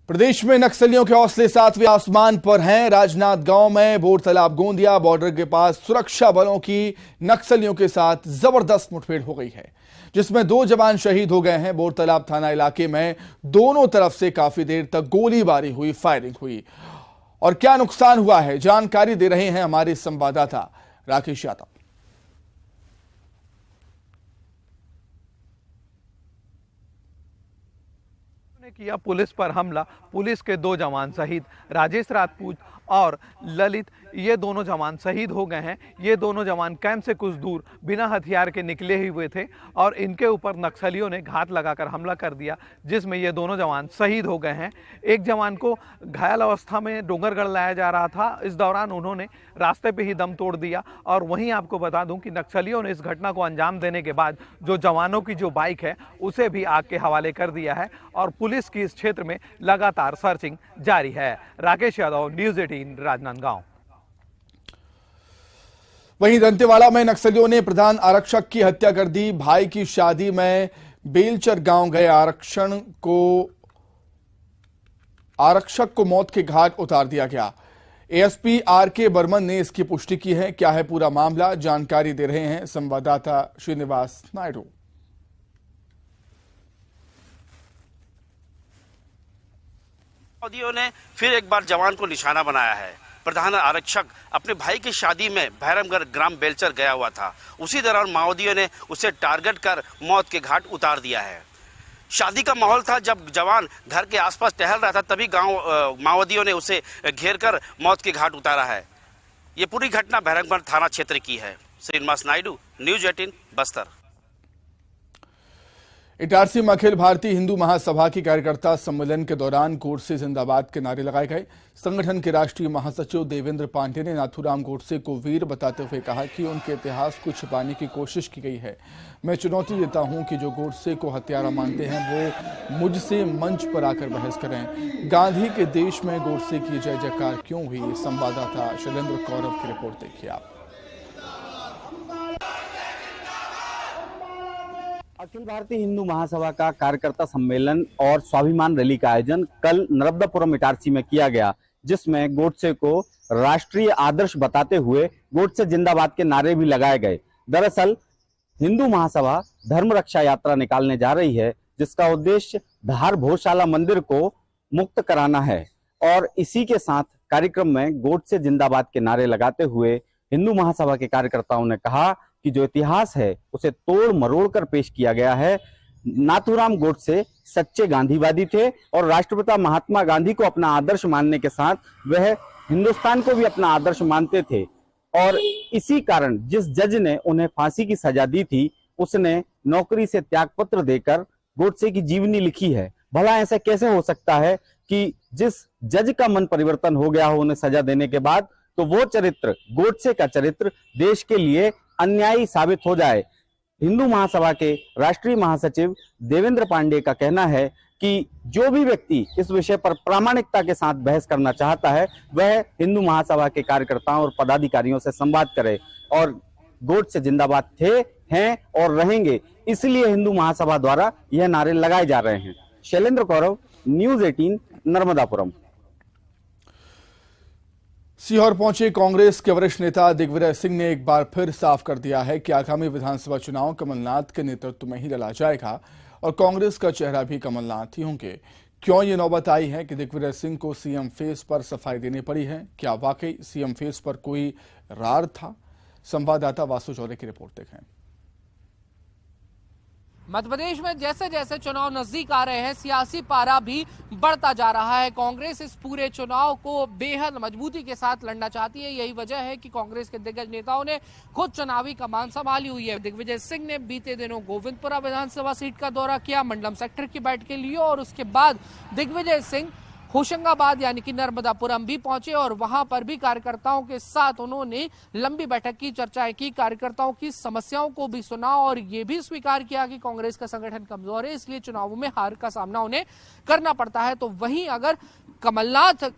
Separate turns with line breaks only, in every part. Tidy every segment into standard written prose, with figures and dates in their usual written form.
प्रदेश में नक्सलियों के हौसले सातवें आसमान पर हैं। राजनांदगांव में बोर तालाब गोंदिया बॉर्डर के पास सुरक्षा बलों की नक्सलियों के साथ जबरदस्त मुठभेड़ हो गई है, जिसमें 2 जवान शहीद हो गए हैं। बोर तालाब थाना इलाके में दोनों तरफ से काफी देर तक गोलीबारी हुई, फायरिंग हुई। और क्या नुकसान हुआ है, जानकारी दे रहे हैं हमारे संवाददाता राकेश यादव।
किया पुलिस पर हमला, पुलिस के 2 जवान शहीद। राजेश राजपूत और ललित, ये दोनों जवान शहीद हो गए हैं। ये दोनों जवान कैंप से कुछ दूर बिना हथियार के निकले ही हुए थे और इनके ऊपर नक्सलियों ने घात लगाकर हमला कर दिया, जिसमें ये दोनों जवान शहीद हो गए हैं। एक जवान को घायल अवस्था में डोंगरगढ़ लाया जा रहा था। इस दौरान उन्होंने रास्ते पे ही दम तोड़ दिया। और वहीं आपको बता दूं कि नक्सलियों ने इस घटना को अंजाम देने के बाद जो जवानों की जो बाइक है उसे भी आग के हवाले कर दिया है और पुलिस की इस क्षेत्र में लगातार सर्चिंग जारी है। राकेश यादव, न्यूज़ 18, राजनांदगांव।
वहीं दंतेवाड़ा में नक्सलियों ने प्रधान आरक्षक की हत्या कर दी। भाई की शादी में बेलचर गांव गए आरक्षक को मौत के घाट उतार दिया गया। एएसपी आरके बर्मन ने इसकी पुष्टि की है। क्या है पूरा मामला, जानकारी दे रहे हैं संवाददाता श्रीनिवास नायडू।
माओवादियों ने फिर एक बार जवान को निशाना बनाया है। प्रधान आरक्षक अपने भाई की शादी में भैरमगढ़ ग्राम बेलचर गया हुआ था। उसी दौरान माओवादियों ने उसे टारगेट कर मौत के घाट उतार दिया है। शादी का माहौल था। जब जवान घर के आसपास टहल रहा था तभी माओवादियों ने उसे घेर कर मौत के घाट उतारा है। ये पूरी घटना भैरमगढ़ थाना क्षेत्र की है। श्रीनिवास नायडू, न्यूज़ 18, बस्तर।
इटारसी में अखिल भारतीय हिंदू महासभा की कार्यकर्ता सम्मेलन के दौरान गोडसे जिंदाबाद के नारे लगाए गए। संगठन के राष्ट्रीय महासचिव देवेंद्र पांडे ने नाथूराम गोडसे को वीर बताते हुए कहा कि उनके इतिहास को छिपाने की कोशिश की गई है। मैं चुनौती देता हूं कि जो गोडसे को हत्यारा मानते हैं वो मुझसे मंच पर आकर बहस करें। गांधी के देश में गोडसे की जय जयकार क्यों हुई, संवाददाता शैलेंद्र कौरव की रिपोर्ट देखिए आप।
अखिल भारतीय हिंदू महासभा का कार्यकर्ता सम्मेलन और स्वाभिमान रैली का आयोजन कल नर्मदापुरम इटारसी में किया गया, जिसमें गोडसे को राष्ट्रीय आदर्श बताते हुए गोडसे जिंदाबाद के नारे भी लगाए गए। दरअसल हिंदू महासभा धर्म रक्षा यात्रा निकालने जा रही है, जिसका उद्देश्य धार भोजशाला मंदिर को मुक्त कराना है। और इसी के साथ कार्यक्रम में गोडसे जिंदाबाद के नारे लगाते हुए हिंदू महासभा के कार्यकर्ताओं ने कहा कि जो इतिहास है उसे तोड़ मरोड़ कर पेश किया गया है। नाथूराम गोडसे सच्चे गांधीवादी थे और राष्ट्रपिता महात्मा गांधी को अपना आदर्श मानने के साथ वह हिंदुस्तान को भी अपना आदर्श मानते थे। और इसी कारण जिस जज ने उन्हें फांसी की सजा दी थी, उसने नौकरी से त्यागपत्र देकर गोडसे की जीवनी लिखी है। भला ऐसा कैसे हो सकता है कि जिस जज का मन परिवर्तन हो गया हो उन्हें सजा देने के बाद, तो वो चरित्र, गोडसे का चरित्र, देश के लिए अन्यायी साबित हो जाए। हिंदू महासभा के राष्ट्रीय महासचिव देवेंद्र पांडे का कहना है कि जो भी व्यक्ति इस विषय पर प्रामाणिकता के साथ बहस करना चाहता है वह हिंदू महासभा के कार्यकर्ताओं और पदाधिकारियों से संवाद करे। और गोडसे जिंदाबाद थे, हैं और रहेंगे, इसलिए हिंदू महासभा द्वारा यह नारे लगाए जा रहे हैं। शैलेंद्र कौरव, न्यूज़ 18, नर्मदापुरम।
सीहोर पहुंचे कांग्रेस के वरिष्ठ नेता दिग्विजय सिंह ने एक बार फिर साफ कर दिया है कि आगामी विधानसभा चुनाव कमलनाथ के नेतृत्व में ही लड़ा जाएगा और कांग्रेस का चेहरा भी कमलनाथ ही होंगे। क्यों ये नौबत आई है कि दिग्विजय सिंह को सीएम फेस पर सफाई देनी पड़ी है? क्या वाकई सीएम फेस पर कोई रार था? संवाददाता वासु चौधरी की रिपोर्ट देखें।
मध्य प्रदेश में जैसे जैसे चुनाव नजदीक आ रहे हैं, सियासी पारा भी बढ़ता जा रहा है। कांग्रेस इस पूरे चुनाव को बेहद मजबूती के साथ लड़ना चाहती है। यही वजह है कि कांग्रेस के दिग्गज नेताओं ने खुद चुनावी कमान संभाली हुई है। दिग्विजय सिंह ने बीते दिनों गोविंदपुरा विधानसभा सीट का दौरा किया, मंडलम सेक्टर की बैठकें ली और उसके बाद दिग्विजय सिंह होशंगाबाद यानी कि नर्मदापुरम भी पहुंचे और वहां पर भी कार्यकर्ताओं के साथ उन्होंने लंबी बैठक की, चर्चाएं की, कार्यकर्ताओं की समस्याओं को भी सुना और ये भी स्वीकार किया कि कांग्रेस का संगठन कमजोर है, इसलिए चुनावों में हार का सामना उन्हें करना पड़ता है। तो वहीं अगर कमलनाथ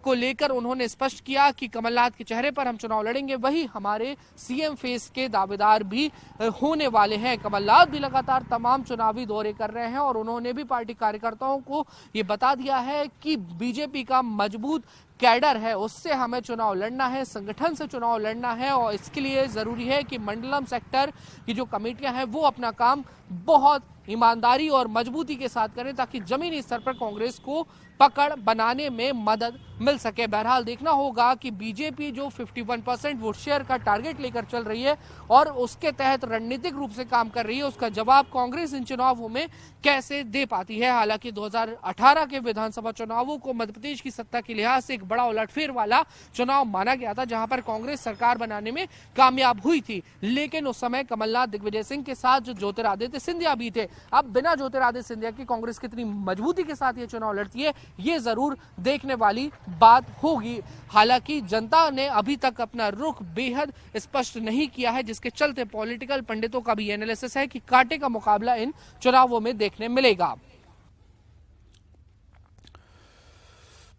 को लेकर उन्होंने स्पष्ट किया कि कमलनाथ के चेहरे पर हम चुनाव लड़ेंगे, वही हमारे सीएम फेस के दावेदार भी होने वाले हैं। कमलनाथ भी लगातार तमाम चुनावी दौरे कर रहे हैं और उन्होंने भी पार्टी कार्यकर्ताओं को ये बता दिया है कि बीजेपी का मजबूत कैडर है, उससे हमें चुनाव लड़ना है, संगठन से चुनाव लड़ना है और इसके लिए जरूरी है कि मंडलम सेक्टर की जो कमेटियां हैं वो अपना काम बहुत ईमानदारी और मजबूती के साथ करें ताकि जमीनी स्तर पर कांग्रेस को पकड़ बनाने में मदद मिल सके। बहरहाल देखना होगा कि बीजेपी जो 51% वोट शेयर का टारगेट लेकर चल रही है और उसके तहत रणनीतिक रूप से काम कर रही है, उसका जवाब कांग्रेस इन चुनावों में कैसे दे पाती है। हालांकि 2018 के विधानसभा चुनावों को मध्य प्रदेश की सत्ता के लिहाज से एक बड़ा उलटफेर वाला चुनाव माना गया था, जहां पर कांग्रेस सरकार बनाने में कामयाब हुई थी, लेकिन उस समय कमलनाथ, दिग्विजय सिंह के साथ जो ज्योतिरादित्य सिंधिया भी थे। अब बिना ज्योतिरादित्य सिंधिया की कांग्रेस कितनी मजबूती के साथ ये चुनाव लड़ती है, ये जरूर देखने वाली बात होगी। हालांकि जनता ने अभी तक अपना रुख बेहद स्पष्ट नहीं किया है, जिसके चलते पॉलिटिकल पंडितों का भी एनालिसिस है कि कांटे का मुकाबला इन चुनावों में देखने मिलेगा।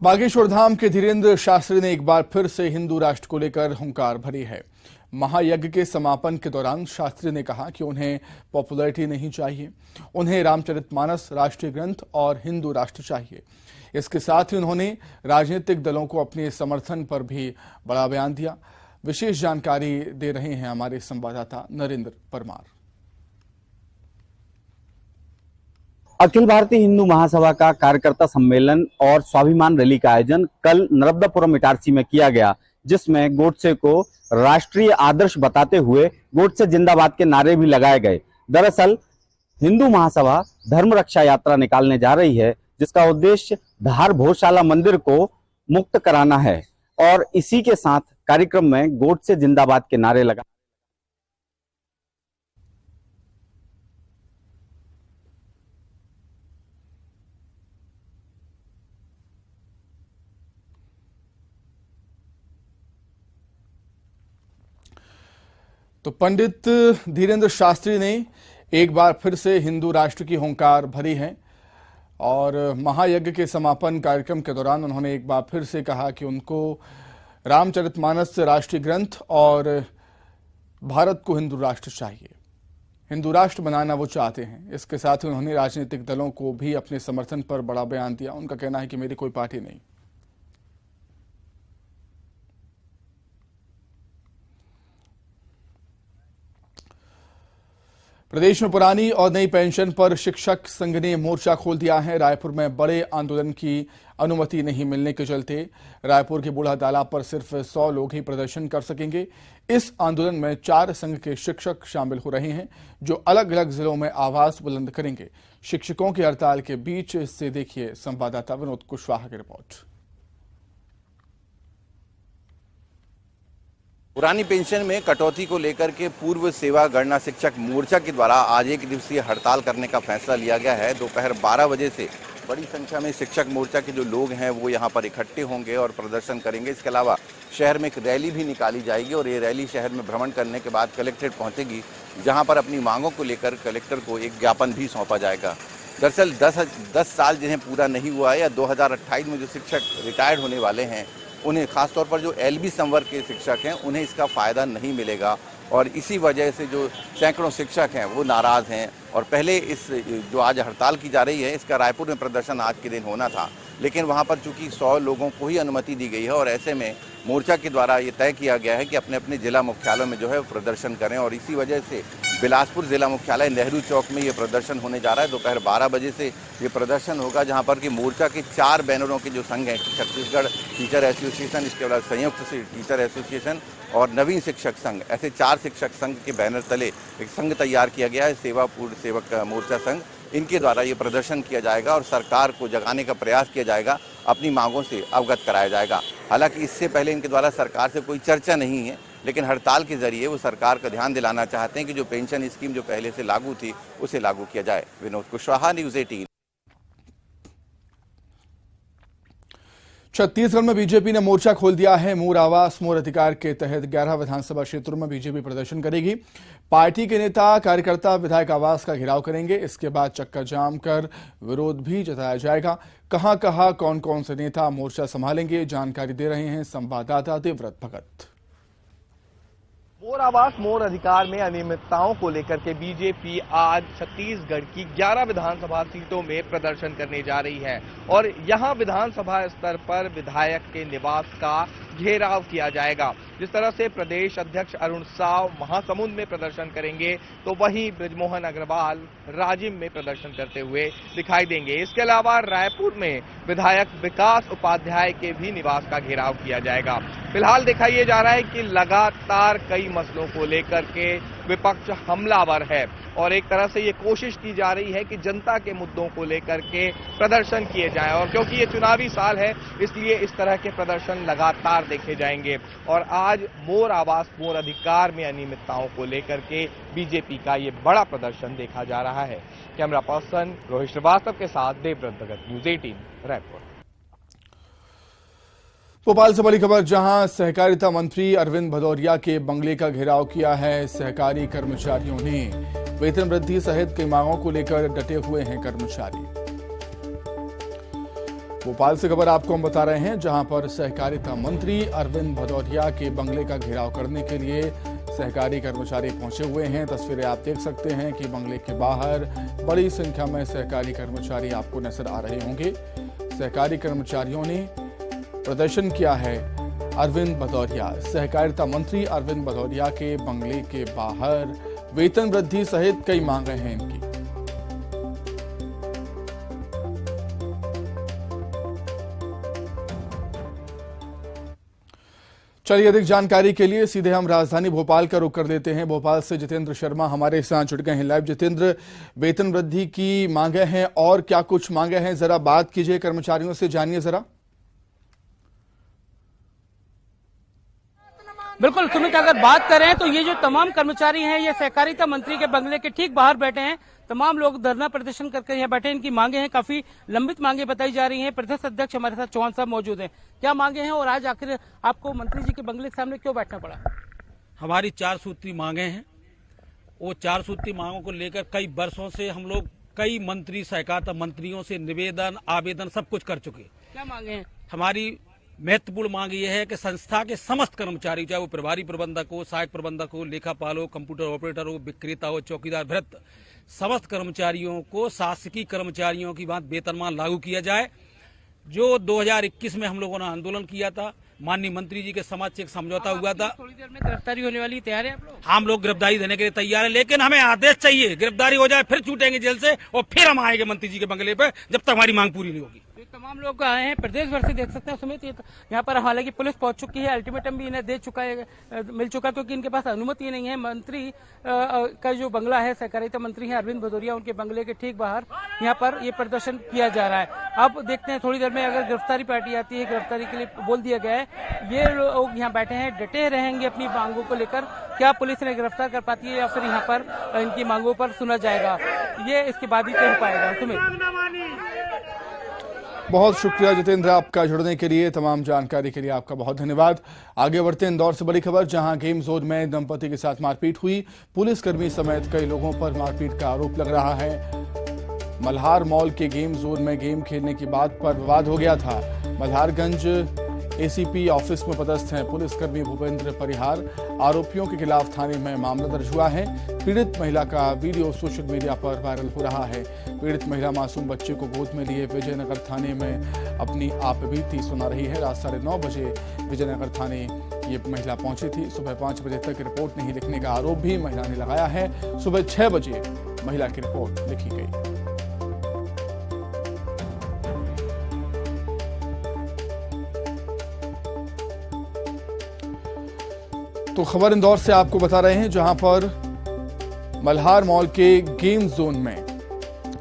बागेश्वर धाम के धीरेन्द्र शास्त्री ने एक बार फिर से हिंदू राष्ट्र को लेकर हुंकार भरी है। महायज्ञ के समापन के दौरान शास्त्री ने कहा कि उन्हें पॉपुलैरिटी नहीं चाहिए, उन्हें रामचरितमानस राष्ट्रीय ग्रंथ और हिंदू राष्ट्र चाहिए। इसके साथ ही उन्होंने राजनीतिक दलों को अपने समर्थन पर भी बड़ा बयान दिया। विशेष जानकारी दे रहे हैं हमारे संवाददाता नरेंद्र परमार।
अखिल भारतीय हिंदू महासभा का कार्यकर्ता सम्मेलन और स्वाभिमान रैली का आयोजन कल नर्मदापुरम इटारसी में किया गया, जिसमें गोडसे को राष्ट्रीय आदर्श बताते हुए गोडसे जिंदाबाद के नारे भी लगाए गए। दरअसल हिंदू महासभा धर्म रक्षा यात्रा निकालने जा रही है, जिसका उद्देश्य धार भोजशाला मंदिर को मुक्त कराना है और इसी के साथ कार्यक्रम में गोडसे जिंदाबाद के नारे लगा।
तो पंडित धीरेन्द्र शास्त्री ने एक बार फिर से हिंदू राष्ट्र की हुंकार भरी है और महायज्ञ के समापन कार्यक्रम के दौरान उन्होंने एक बार फिर से कहा कि उनको रामचरितमानस राष्ट्रीय ग्रंथ और भारत को हिंदू राष्ट्र चाहिए, हिंदू राष्ट्र बनाना वो चाहते हैं। इसके साथ ही उन्होंने राजनीतिक दलों को भी अपने समर्थन पर बड़ा बयान दिया। उनका कहना है कि मेरी कोई पार्टी नहीं। प्रदेश में पुरानी और नई पेंशन पर शिक्षक संघ ने मोर्चा खोल दिया है। रायपुर में बड़े आंदोलन की अनुमति नहीं मिलने के चलते रायपुर के बूढ़ा तालाब पर सिर्फ 100 लोग ही प्रदर्शन कर सकेंगे। इस आंदोलन में 4 संघ के शिक्षक शामिल हो रहे हैं, जो अलग अलग जिलों में आवाज बुलंद करेंगे। शिक्षकों की हड़ताल के बीच से देखिए संवाददाता विनोद कुशवाहा की रिपोर्ट।
पुरानी पेंशन में कटौती को लेकर के पूर्व सेवा गणना शिक्षक मोर्चा के द्वारा आज 1 दिवसीय हड़ताल करने का फैसला लिया गया है। दोपहर 12 बजे से बड़ी संख्या में शिक्षक मोर्चा के जो लोग हैं वो यहाँ पर इकट्ठे होंगे और प्रदर्शन करेंगे। इसके अलावा शहर में एक रैली भी निकाली जाएगी और ये रैली शहर में भ्रमण करने के बाद कलेक्ट्रेट पहुँचेगी, जहाँ पर अपनी मांगों को लेकर कलेक्टर को एक ज्ञापन भी सौंपा जाएगा। दरअसल 10 साल जिन्हें पूरा नहीं हुआ है या 2028 में जो शिक्षक रिटायर्ड होने वाले हैं, उन्हें खासतौर पर जो LB संवर्ग के शिक्षक हैं उन्हें इसका फ़ायदा नहीं मिलेगा और इसी वजह से जो सैकड़ों शिक्षक हैं वो नाराज़ हैं। और पहले इस जो आज हड़ताल की जा रही है इसका रायपुर में प्रदर्शन आज के दिन होना था, लेकिन वहाँ पर चूंकि 100 लोगों को ही अनुमति दी गई है और ऐसे में मोर्चा के द्वारा ये तय किया गया है कि अपने अपने जिला मुख्यालयों में जो है प्रदर्शन करें और इसी वजह से बिलासपुर जिला मुख्यालय नेहरू चौक में ये प्रदर्शन होने जा रहा है। दोपहर 12 बजे से ये प्रदर्शन होगा, जहाँ पर कि मोर्चा के 4 बैनरों के जो संघ हैं, छत्तीसगढ़ टीचर एसोसिएशन, इसके बाद संयुक्त टीचर एसोसिएशन और नवीन शिक्षक संघ, ऐसे 4 शिक्षक संघ के बैनर तले एक संघ तैयार किया गया है, सेवा पूर्व सेवक मोर्चा संघ। इनके द्वारा ये प्रदर्शन किया जाएगा और सरकार को जगाने का प्रयास किया जाएगा, अपनी मांगों से अवगत कराया जाएगा। हालांकि इससे पहले इनके द्वारा सरकार से कोई चर्चा नहीं है, लेकिन हड़ताल के जरिए वो सरकार का ध्यान दिलाना चाहते हैं कि जो पेंशन स्कीम जो पहले से लागू थी उसे लागू किया जाए। विनोद कुशवाहा, न्यूज़ 18।
छत्तीसगढ़ में बीजेपी ने मोर्चा खोल दिया है। मोर आवास मोर अधिकार के तहत 11 विधानसभा क्षेत्रों में बीजेपी प्रदर्शन करेगी। पार्टी के नेता कार्यकर्ता विधायक आवास का घेराव करेंगे। इसके बाद चक्का जाम कर विरोध भी जताया जाएगा। कहां कौन कौन से नेता मोर्चा संभालेंगे, जानकारी दे रहे हैं संवाददाता देवव्रत भगत।
मोर आवास मोर अधिकार में अनियमितताओं को लेकर के बीजेपी आज छत्तीसगढ़ की 11 विधानसभा सीटों में प्रदर्शन करने जा रही है और यहां विधानसभा स्तर पर विधायक के निवास का घेराव किया जाएगा। जिस तरह से प्रदेश अध्यक्ष अरुण साव महासमुंद में प्रदर्शन करेंगे तो वहीं बृजमोहन अग्रवाल राजिम में प्रदर्शन करते हुए दिखाई देंगे। इसके अलावा रायपुर में विधायक विकास उपाध्याय के भी निवास का घेराव किया जाएगा। फिलहाल देखा यह जा रहा है कि लगातार कई मसलों को लेकर के विपक्ष हमलावर है और एक तरह से ये कोशिश की जा रही है कि जनता के मुद्दों को लेकर के प्रदर्शन किए जाएं और क्योंकि ये चुनावी साल है इसलिए इस तरह के प्रदर्शन लगातार देखे जाएंगे। और आज मोर आवास मोर अधिकार में अनियमितताओं को लेकर के बीजेपी का ये बड़ा प्रदर्शन देखा जा रहा है। कैमरा पर्सन रोहित श्रीवास्तव के साथ देवव्रत भगत, न्यूज़ 18 रायपुर।
भोपाल से बड़ी खबर, जहां सहकारिता मंत्री अरविंद भदौरिया के बंगले का घेराव किया है। सहकारी कर्मचारियों ने वेतन वृद्धि सहित कई मांगों को लेकर डटे हुए हैं कर्मचारी। भोपाल से खबर आपको हम बता रहे हैं, जहां पर सहकारिता मंत्री अरविंद भदौरिया के बंगले का घेराव करने के लिए सहकारी कर्मचारी पहुंचे हुए हैं। तस्वीरें आप देख सकते हैं कि बंगले के बाहर बड़ी संख्या में सहकारी कर्मचारी आपको नजर आ रहे होंगे। सहकारी कर्मचारियों ने प्रदर्शन किया है। अरविंद भदौरिया, सहकारिता मंत्री अरविंद भदौरिया के बंगले के बाहर वेतन वृद्धि सहित कई मांगे हैं इनकी। चलिए अधिक जानकारी के लिए सीधे हम राजधानी भोपाल का रुख कर लेते हैं। भोपाल से जितेंद्र शर्मा हमारे साथ जुड़ गए हैं लाइव। जितेंद्र, वेतन वृद्धि की मांगे हैं और क्या कुछ मांगे हैं, जरा बात कीजिए कर्मचारियों से, जानिए जरा।
बिल्कुल सुमित, अगर बात करें तो ये जो तमाम कर्मचारी हैं ये सहकारिता मंत्री के बंगले के ठीक बाहर बैठे हैं। तमाम लोग धरना प्रदर्शन करके यहाँ बैठे हैं। इनकी मांगे हैं, काफी लंबित मांगे बताई जा रही हैं। प्रदेश अध्यक्ष हमारे साथ चौहान साहब मौजूद हैं। क्या मांगे हैं और आज आखिर आपको मंत्री जी के बंगले के सामने क्यों बैठना पड़ा?
हमारी 4 सूत्री मांगे हैं। वो 4 सूत्री मांगों को लेकर कई वर्षों से हम लोग कई मंत्री, सहकारिता मंत्रियों से निवेदन, आवेदन सब कुछ कर चुके।
क्या मांगे हैं?
हमारी महत्वपूर्ण मांग यह है कि संस्था के समस्त कर्मचारी, चाहे वो प्रभारी प्रबंधक हो, सहायक प्रबंधक हो, लेखापाल हो, कंप्यूटर ऑपरेटर हो, विक्रेता हो, चौकीदार, भृत्य, समस्त कर्मचारियों को शासकीय कर्मचारियों की बात वेतनमान लागू किया जाए। जो 2021 में हम लोगों ने आंदोलन किया था, माननीय मंत्री जी के समक्ष से एक समझौता हुआ था।
थोड़ी देर में गिरफ्तारी होने वाली, तैयार है आप लोग?
हम लोग गिरफ्तारी देने के लिए तैयार है, लेकिन हमें आदेश चाहिए। गिरफ्तारी हो जाए फिर छूटेंगे जेल से और फिर हम आएंगे मंत्री जी के बंगले पे, जब तक हमारी मांग पूरी नहीं होगी।
तमाम लोग आए हैं प्रदेश भर से, देख सकते हैं सुमित। यहाँ पर हालांकि पुलिस पहुंच चुकी है, अल्टीमेटम भी इन्हें दे चुका है, मिल चुका, क्योंकि इनके पास अनुमति नहीं है। मंत्री का जो बंगला है, सहकारिता मंत्री है अरविंद भदौरिया, उनके बंगले के ठीक बाहर यहाँ पर ये प्रदर्शन किया जा रहा है। अब देखते हैं थोड़ी देर में अगर गिरफ्तारी पार्टी आती है, गिरफ्तारी के लिए बोल दिया गया है। ये लोग यहाँ बैठे हैं, डटे रहेंगे अपनी मांगों को लेकर। क्या पुलिस इन्हें गिरफ्तार कर पाती है या फिर यहाँ पर इनकी मांगों पर सुना जाएगा, ये इसके बाद ही तय हो पाएगा। सुमित,
बहुत शुक्रिया जितेंद्र आपका जुड़ने के लिए, तमाम जानकारी के लिए आपका बहुत धन्यवाद। आगे बढ़ते हैं इंदौर से बड़ी खबर, जहां गेम जोन में दंपति के साथ मारपीट हुई। पुलिसकर्मी समेत कई लोगों पर मारपीट का आरोप लग रहा है। मल्हार मॉल के गेम जोन में गेम खेलने की बात पर विवाद हो गया था। मल्हारगंज एसीपी ऑफिस में पदस्थ हैं पुलिसकर्मी भूपेंद्र परिहार। आरोपियों के खिलाफ थाने में मामला दर्ज हुआ है। पीड़ित महिला का वीडियो सोशल मीडिया पर वायरल हो रहा है। पीड़ित महिला मासूम बच्चे को गोद में लिए विजयनगर थाने में अपनी आपबीती सुना रही है। रात 9:30 बजे विजयनगर थाने ये महिला पहुंची थी। सुबह 5 बजे तक रिपोर्ट नहीं लिखने का आरोप भी महिला ने लगाया है। सुबह 6 बजे महिला की रिपोर्ट लिखी गई। तो खबर इंदौर से आपको बता रहे हैं, जहां पर मल्हार मॉल के गेम जोन में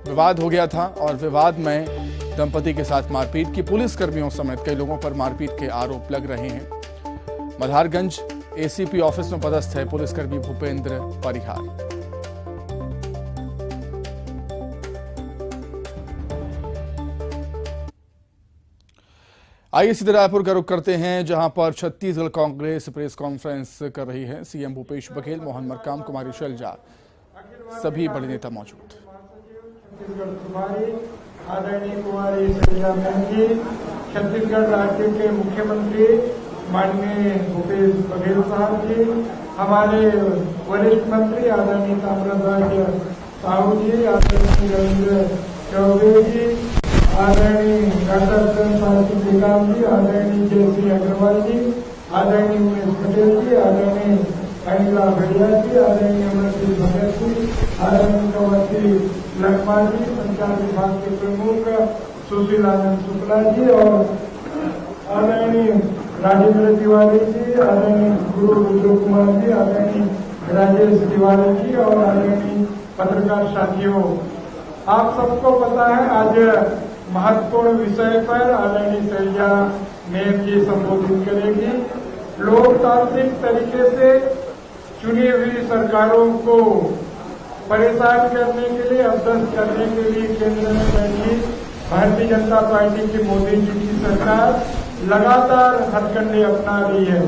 विवाद हो गया था और विवाद में दंपति के साथ मारपीट की। पुलिसकर्मियों समेत कई लोगों पर मारपीट के आरोप लग रहे हैं। मल्हारगंज एसीपी ऑफिस में पदस्थ है पुलिसकर्मी भूपेंद्र परिहार। आइए सीधे रायपुर का रुख करते हैं, जहां पर छत्तीसगढ़ कांग्रेस प्रेस कॉन्फ्रेंस कर रही है। सीएम भूपेश बघेल, मोहन मरकाम, कुमारी शैलजा, सभी बड़े नेता मौजूद।
छत्तीसगढ़ प्रभारी आदरणीय कुमारी शैलजा मैम जी, छत्तीसगढ़ राज्य के मुख्यमंत्री माननीय भूपेश बघेल साहब जी, हमारे वरिष्ठ मंत्री आदरणीय ताम्रध्वज साहू जी, आदरणीय रविंद्र चौबे जी, आदरणीय डॉक्टर श्रीकांत जी, आदरणीय जयसिंह अग्रवाल जी, आदरणीय उमेश पटेल जी, आदरणीय अनिला भैया जी, आदरणीय अमरजीत भगत जी, आदरणीय कवंती लखमा जी, संचार विभाग के प्रमुख सुशील आनंद शुक्ला जी और आदरणीय राजेंद्र तिवारी जी, आदरणीय गुरु विजय कुमार जी, आदरणीय राजेश तिवारी जी और आदरणीय पत्रकार साथियों, आप सबको पता है आज महत्वपूर्ण विषय पर आदरणीय शैलजा मैम जी संबोधित करेगी। लोकतांत्रिक तरीके से चुनी हुई सरकारों को परेशान करने के लिए, अध्यस्त करने के लिए केंद्र में बैठी भारतीय जनता पार्टी की मोदी जी की सरकार लगातार हथकंडे अपना रही है।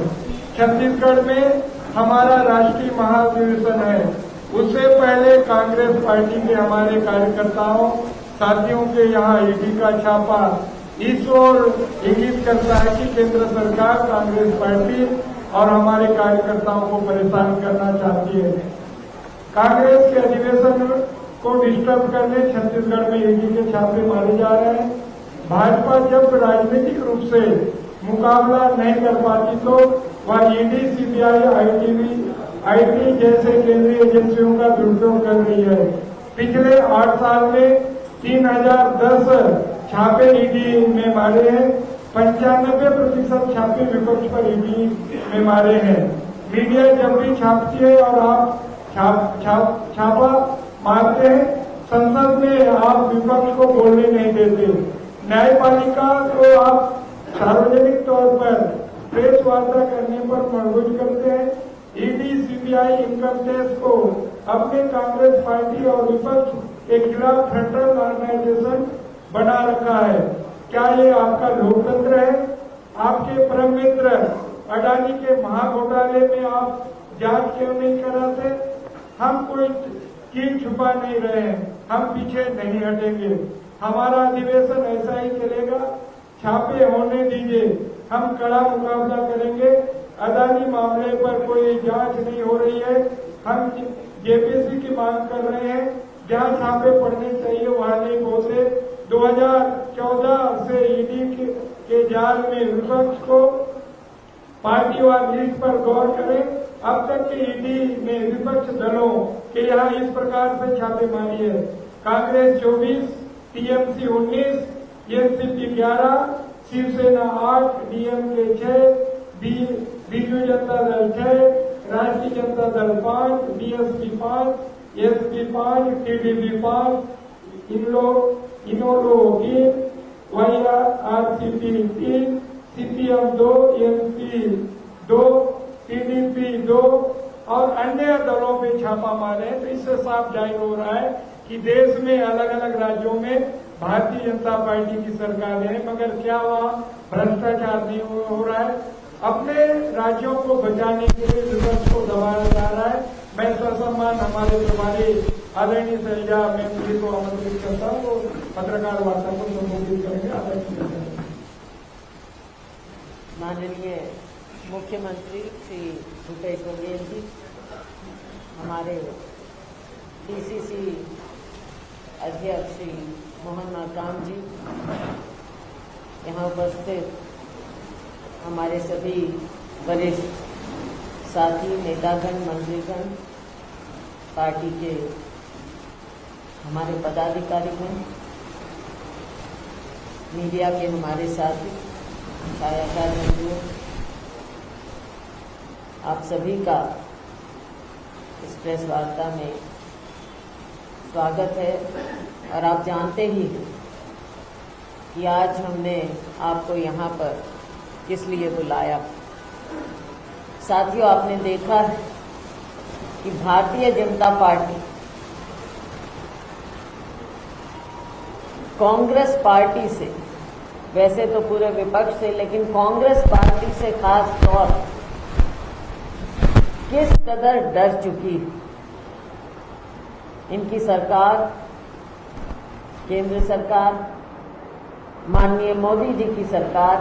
छत्तीसगढ़ में हमारा राष्ट्रीय महाधिवेशन है, उससे पहले कांग्रेस पार्टी के हमारे कार्यकर्ताओं साथियों के यहाँ ईडी का छापा इस ओर इंगित करता है कि केंद्र सरकार कांग्रेस पार्टी और हमारे कार्यकर्ताओं को परेशान करना चाहती है। कांग्रेस के अधिवेशन को डिस्टर्ब करने छत्तीसगढ़ में ईडी के छापे मारे जा रहे हैं। भाजपा जब राजनीतिक रूप से मुकाबला नहीं कर पाती तो वह ईडी, सीबीआई, आईटी जैसे केंद्रीय एजेंसियों का दुरुपयोग कर रही है। पिछले 8 साल में 3010 छापे ईडी में मारे हैं, 95% छापे विपक्ष पर ईडी में मारे हैं। मीडिया जब भी छापती है और आप छापा मारते हैं, संसद में आप विपक्ष को बोलने नहीं देते। न्यायपालिका को आप सार्वजनिक तौर पर प्रेस वार्ता करने पर मजबूर करते हैं। ईडी, सीबीआई, इनकम टैक्स को अपने कांग्रेस पार्टी और विपक्ष के खिलाफ फ्रंटल ऑर्गेनाइजेशन बना रखा है। क्या ये आपका लोकतंत्र है? आपके परम मित्र अडानी के महाघोटाले में आप जांच क्यों नहीं कराते? हम कोई कील छुपा नहीं रहे हैं, हम पीछे नहीं हटेंगे। हमारा अधिवेशन ऐसा ही चलेगा, छापे होने दीजिए, हम कड़ा मुकाबला करेंगे। अदानी मामले पर कोई जांच नहीं हो रही है, हम जेपीसी की मांग कर रहे हैं। जहां छापे पड़ने चाहिए वहां नहीं पहुंचे। 2014 से ईडी के जाल में विपक्ष को पार्टीवार लिस्ट पर गौर करें। अब तक के ईडी ने विपक्ष दलों के यहाँ इस प्रकार से छापेमारी है। कांग्रेस 24, टीएमसी 19, एनसीपी 11, शिवसेना 8, डीएमके 6, बीजू जनता दल 6, राष्ट्रीय जनता दल 5, बीएसपी 5, एसपी 5, टीडीपी 5, इनोलो 3, वाईआरसीपी 3, सीपीएम 2, एनपी 2, टीडीपी 2 और अन्य दलों पे छापा मारे। तो इससे साफ जाहिर हो रहा है कि देश में अलग अलग राज्यों में भारतीय जनता पार्टी की सरकार है, मगर क्या वहाँ भ्रष्टाचार नहीं हो रहा है? अपने राज्यों को बचाने के लिए विपक्ष को दबाया जा रहा है। मैं ससम्मान हमारे प्रभारी आदरणीय शैलजा मैम जी को आमंत्रित करता हूँ, वो पत्रकार वार्ता को संबोधित करेंगे। आदरणीय
माननीय मुख्यमंत्री श्री भूपेश बघेल जी, हमारे डीसीसी अध्यक्ष श्री मोहन मरकाम जी, यहाँ उपस्थित हमारे सभी वरिष्ठ साथी, नेतागण, मंत्रीगण, पार्टी के हमारे पदाधिकारीगण, मीडिया के हमारे साथी, छायाकार बंधुओं, आप सभी का इस प्रेस वार्ता में स्वागत है। और आप जानते ही हैं कि आज हमने आपको यहाँ पर किस लिए बुलाया। साथियों, आपने देखा है कि भारतीय जनता पार्टी कांग्रेस पार्टी से वैसे तो पूरे विपक्ष से, लेकिन कांग्रेस पार्टी से खास तौर किस कदर डर चुकी है। इनकी सरकार, केंद्र सरकार, माननीय मोदी जी की सरकार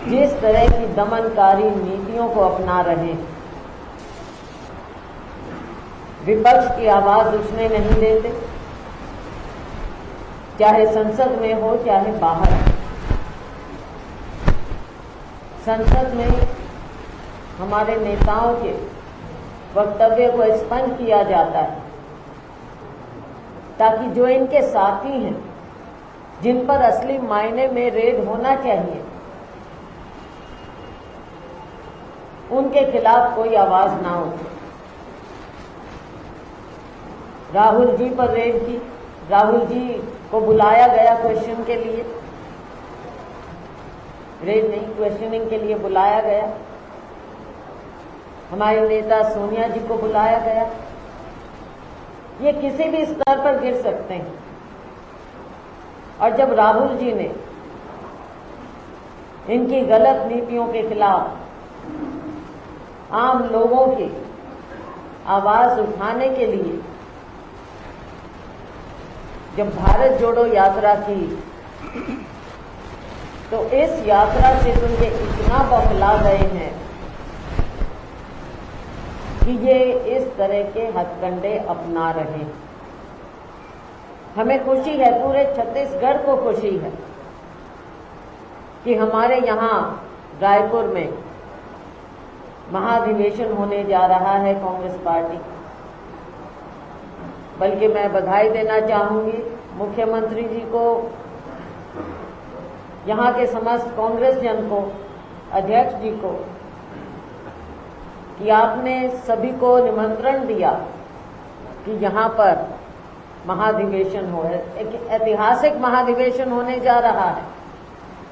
जिस तरह की दमनकारी नीतियों को अपना रहे, विपक्ष की आवाज उठने नहीं देते, चाहे संसद में हो चाहे बाहर। संसद में हमारे नेताओं के वक्तव्य को स्पंज किया जाता है ताकि जो इनके साथी हैं, जिन पर असली मायने में रेड होना चाहिए, उनके खिलाफ कोई आवाज ना उठे। राहुल जी पर रेड की, राहुल जी को बुलाया गया क्वेश्चन के लिए, रेड नहीं क्वेश्चनिंग के लिए बुलाया गया। हमारे नेता सोनिया जी को बुलाया गया। ये किसी भी स्तर पर गिर सकते हैं। और जब राहुल जी ने इनकी गलत नीतियों के खिलाफ आम लोगों की आवाज उठाने के लिए जब भारत जोड़ो यात्रा की, तो इस यात्रा से तो ये इतना बौखला गए हैं कि ये इस तरह के हथकंडे अपना रहे हैं। हमें खुशी है, पूरे छत्तीसगढ़ को खुशी है कि हमारे यहाँ रायपुर में महाधिवेशन होने जा रहा है कांग्रेस पार्टी। बल्कि मैं बधाई देना चाहूंगी मुख्यमंत्री जी को, यहाँ के समस्त कांग्रेस जन को, अध्यक्ष जी को, कि आपने सभी को निमंत्रण दिया कि यहाँ पर महाधिवेशन हो। एक ऐतिहासिक महाधिवेशन होने जा रहा है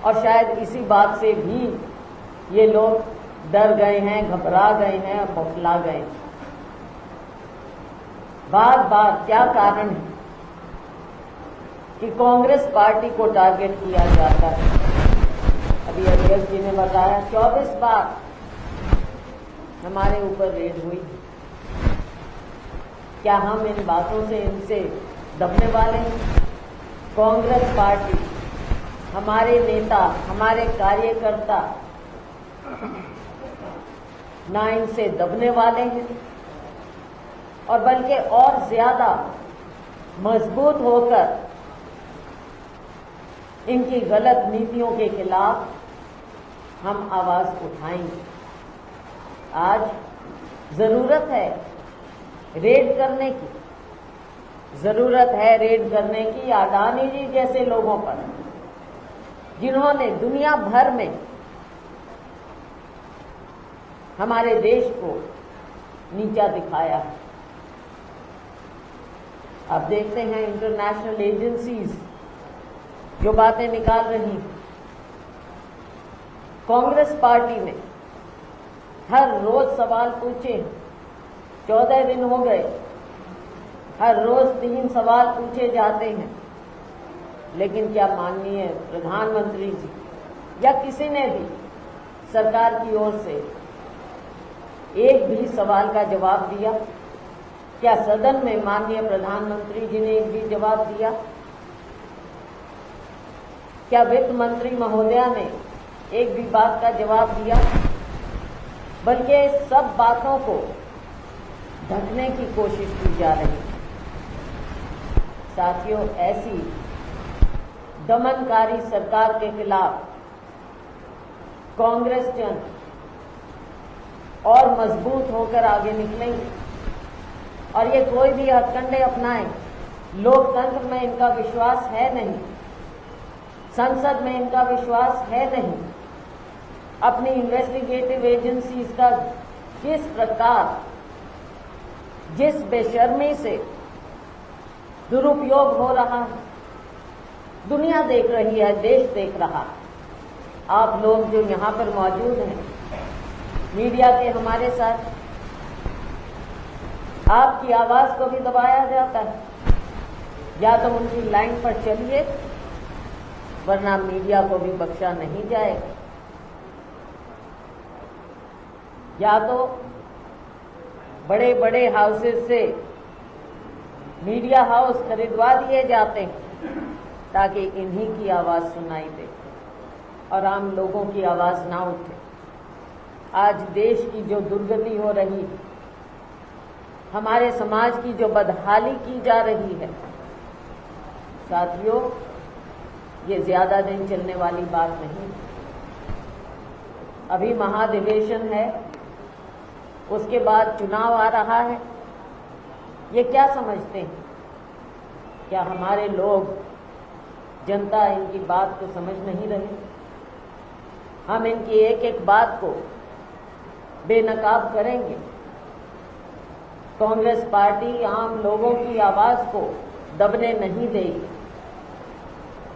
और शायद इसी बात से भी ये लोग डर गए हैं, घबरा गए हैं और बौखला गए हैं। बार बार क्या कारण है कि कांग्रेस पार्टी को टारगेट किया जाता है? अभी अध्यक्ष जी ने बताया 24 बार हमारे ऊपर रेड हुई। क्या हम इन बातों से इनसे दबने वाले हैं? कांग्रेस पार्टी, हमारे नेता, हमारे कार्यकर्ता ना इनसे दबने वाले हैं और बल्कि और ज्यादा मजबूत होकर इनकी गलत नीतियों के खिलाफ हम आवाज उठाएंगे। आज जरूरत है रेड करने की, जरूरत है रेड करने की अडानी जी जैसे लोगों पर, जिन्होंने दुनिया भर में हमारे देश को नीचा दिखाया है। आप देखते हैं इंटरनेशनल एजेंसीज जो बातें निकाल रही हैं। कांग्रेस पार्टी ने हर रोज सवाल पूछे, 14 दिन हो गए, हर रोज 3 सवाल पूछे जाते हैं, लेकिन क्या माननीय प्रधानमंत्री जी या किसी ने भी सरकार की ओर से एक भी सवाल का जवाब दिया? क्या सदन में माननीय प्रधानमंत्री जी ने एक भी जवाब दिया? क्या वित्त मंत्री महोदया ने एक भी बात का जवाब दिया? बल्कि सब बातों को ढकने की कोशिश की जा रही है। साथियों, ऐसी दमनकारी सरकार के खिलाफ कांग्रेस जन और मजबूत होकर आगे निकलेंगे और ये कोई भी हथकंडे अपनाएं, लोकतंत्र में इनका विश्वास है नहीं, संसद में इनका विश्वास है नहीं, अपनी इन्वेस्टिगेटिव एजेंसीज का किस प्रकार, जिस बेशर्मी से दुरुपयोग हो रहा है, दुनिया देख रही है, देश देख रहा है। आप लोग जो यहाँ पर मौजूद हैं, मीडिया के हमारे साथ, आपकी आवाज को भी दबाया जाता है। या तो उनकी लाइन पर चलिए वरना मीडिया को भी बख्शा नहीं जाएगा। या तो बड़े बड़े हाउसेस से मीडिया हाउस खरीदवा दिए जाते हैं ताकि इन्हीं की आवाज सुनाई दे और आम लोगों की आवाज ना उठे। आज देश की जो दुर्गति हो रही है, हमारे समाज की जो बदहाली की जा रही है, साथियों, ये ज्यादा दिन चलने वाली बात नहीं। अभी महाधिवेशन है, उसके बाद चुनाव आ रहा है। ये क्या समझते हैं? क्या हमारे लोग, जनता इनकी बात को समझ नहीं रहे? हम इनकी एक एक बात को बेनकाब करेंगे। कांग्रेस पार्टी आम लोगों की आवाज को दबने नहीं देगी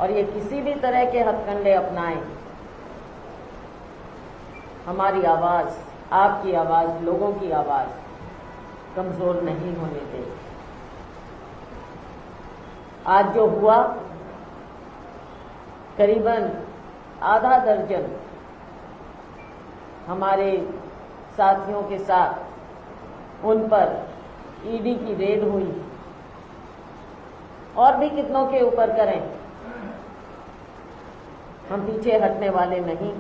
और ये किसी भी तरह के हथकंडे अपनाएं। हमारी आवाज, आपकी आवाज, लोगों की आवाज कमजोर नहीं होने देगी। आज जो हुआ, करीबन आधा दर्जन हमारे साथियों के साथ उन पर ईडी की रेड हुई, और भी कितनों के ऊपर करें, हम पीछे हटने वाले नहीं।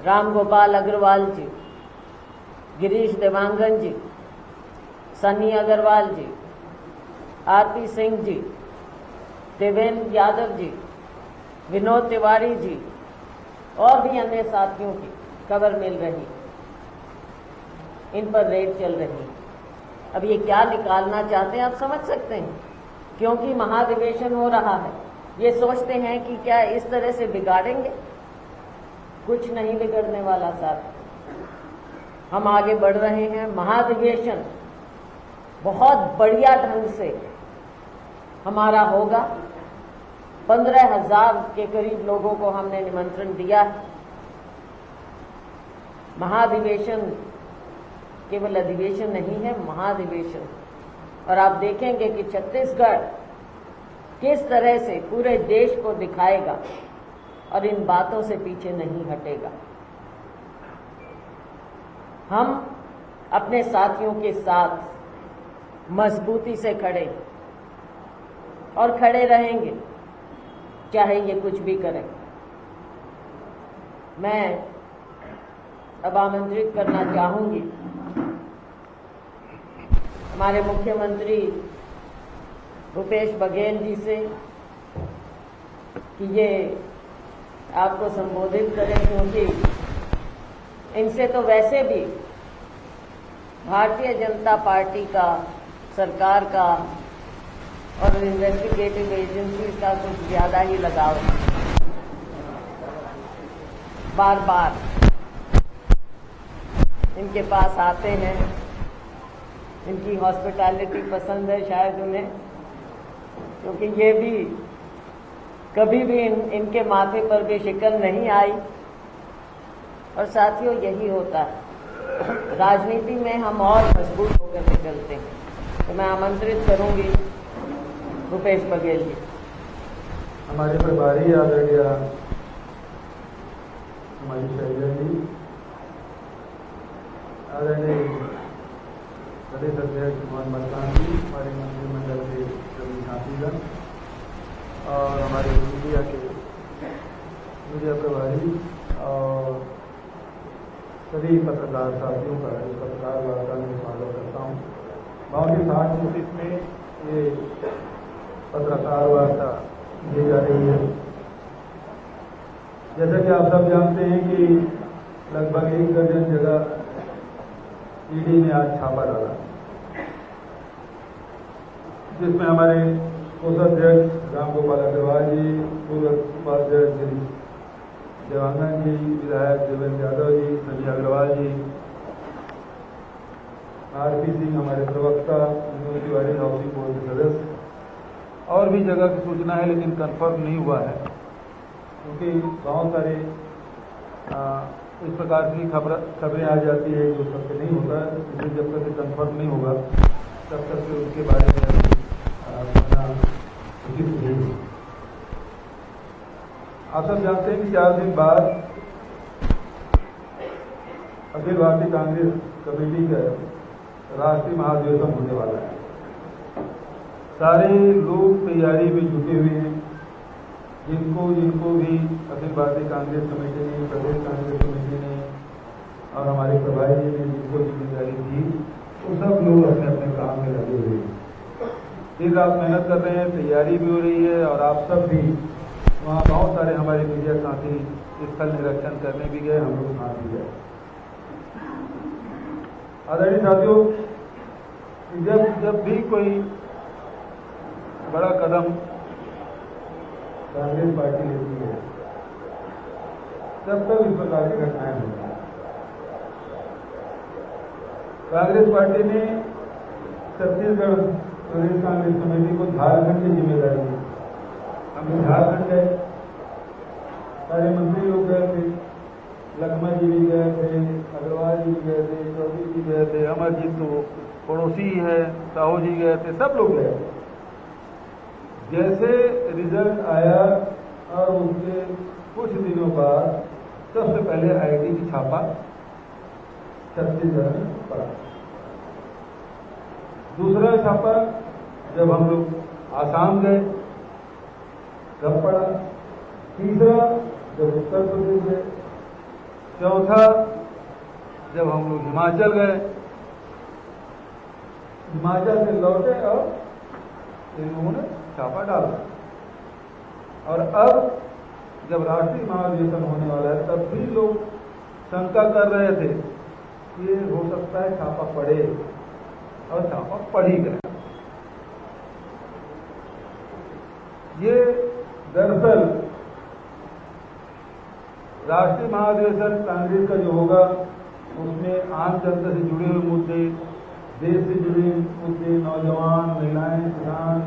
राम गोपाल अग्रवाल जी, गिरीश देवांगन जी, सनी अग्रवाल जी, आरती सिंह जी, देवेंद्र यादव जी, विनोद तिवारी जी और भी अन्य साथियों की खबर मिल रही, इन पर रेड चल रही। अब ये क्या निकालना चाहते हैं आप समझ सकते हैं। क्योंकि महाधिवेशन हो रहा है, ये सोचते हैं कि क्या इस तरह से बिगाड़ेंगे। कुछ नहीं बिगड़ने वाला साथ। हम आगे बढ़ रहे हैं। महाधिवेशन बहुत बढ़िया ढंग से हमारा होगा। 15,000 के करीब लोगों को हमने निमंत्रण दिया है। महाधिवेशन केवल अधिवेशन नहीं है, महाधिवेशन। और आप देखेंगे कि छत्तीसगढ़ किस तरह से पूरे देश को दिखाएगा और इन बातों से पीछे नहीं हटेगा। हम अपने साथियों के साथ मजबूती से खड़े और खड़े रहेंगे, चाहे ये कुछ भी करें। मैं अब आमंत्रित करना चाहूंगी हमारे मुख्यमंत्री भूपेश बघेल जी से कि ये आपको संबोधित करें, क्योंकि इनसे तो वैसे भी भारतीय जनता पार्टी का, सरकार का और इन्वेस्टिगेटिव एजेंसी का कुछ ज्यादा ही लगाव है। बार बार इनके पास आते हैं, इनकी हॉस्पिटैलिटी पसंद है शायद उन्हें, क्योंकि ये भी कभी भी इनके माथे पर भी शिकन नहीं आई। और साथियों, यही होता है राजनीति में, हम और मजबूत होकर निकलते हैं। तो मैं आमंत्रित करूंगी भूपेश बघेल जी।
हमारे प्रभारी आदरणीय हमारी शैलजा जी, आदरणीय प्रदेश अध्यक्ष मोहन मस्तान जी, हमारे मंत्रिमंडल के सभी साथीगण और हमारे मीडिया प्रभारी और सभी पत्रकार साथियों का इस पत्रकार वार्ता में स्वागत करता हूँ। 60 नोटिस में ये पत्रकार वार्ता दी जा रही है। जैसा कि आप सब जानते हैं कि लगभग 1 दर्जन जगह ईडी ने आज छापा डाला, जिसमें हमारे कोषाध्यक्ष राम गोपाल अग्रवाल जी, पूर्व उपाध्यक्ष गिरीश देवांगन जी, विधायक देवेंद्र यादव जी, सनी अग्रवाल जी, आरपी सिंह हमारे प्रवक्ता, विनोद तिवारी हाउसिंग बोर्ड के सदस्य, और भी जगह की सूचना है लेकिन कंफर्म नहीं हुआ है, क्योंकि बहुत सारे इस प्रकार की खबरें आ जाती है जो सबसे नहीं होता है। इसलिए जब तक कंफर्म नहीं होगा तब तक उसके बारे में उचित नहीं। आप सब जानते हैं कि 4 दिन बाद अखिल भारतीय कांग्रेस कमेटी का राष्ट्रीय महाधिवेशन होने वाला है। सारे लोग तैयारी में जुटे हुए हैं। जिनको भी अखिल भारतीय कांग्रेस कमेटी ने, प्रदेश कांग्रेस कमेटी ने और हमारे प्रभारी जी ने जिनको जिम्मेदारी दी, वो सब लोग अपने अपने काम में लगे हुए हैं। दिन रात मेहनत कर रहे हैं, तैयारी भी हो रही है और आप सब भी वहाँ बहुत सारे हमारे मीडिया साथी स्थल निरीक्षण करने भी गए, हम लोग साथ भी गए। आदरणीय साथियों, जब भी कोई बड़ा कदम कांग्रेस पार्टी लेती है, तब इस प्रकार की घटनाएं होती हैं। कांग्रेस पार्टी ने छत्तीसगढ़ प्रदेश कांग्रेस कमेटी को झारखंड की जिम्मेदारी दी। हम झारखंड गए, सारे मंत्री लोग गए थे, लखमा जी भी गए थे, अग्रवाल जी भी गए थे, चौधरी जी गए थे, अमरजीत तो पड़ोसी है, साहू जी गए थे, सब लोग गए। जैसे रिजल्ट आया और उसके कुछ दिनों बाद सबसे पहले आईटी की छापा छत्तीसगढ़ में पड़ा। दूसरा छापा जब हम लोग आसाम गए तब पड़ा। तीसरा जब उत्तर प्रदेश गए। चौथा जब हम लोग हिमाचल गए, हिमाचल से लौटे और इन लोगों ने छापा डाला। और अब जब राष्ट्रीय महाधिवेशन होने वाला है तब भी लोग शंका कर रहे थे कि ये हो सकता है छापा पड़े, और छापा पड़ ही गया। ये दरअसल राष्ट्रीय महाधिवेशन कांग्रेस का जो होगा उसमें आम जनता से जुड़े हुए मुद्दे, देश से जुड़े मुद्दे, नौजवान, महिलाएं, किसान,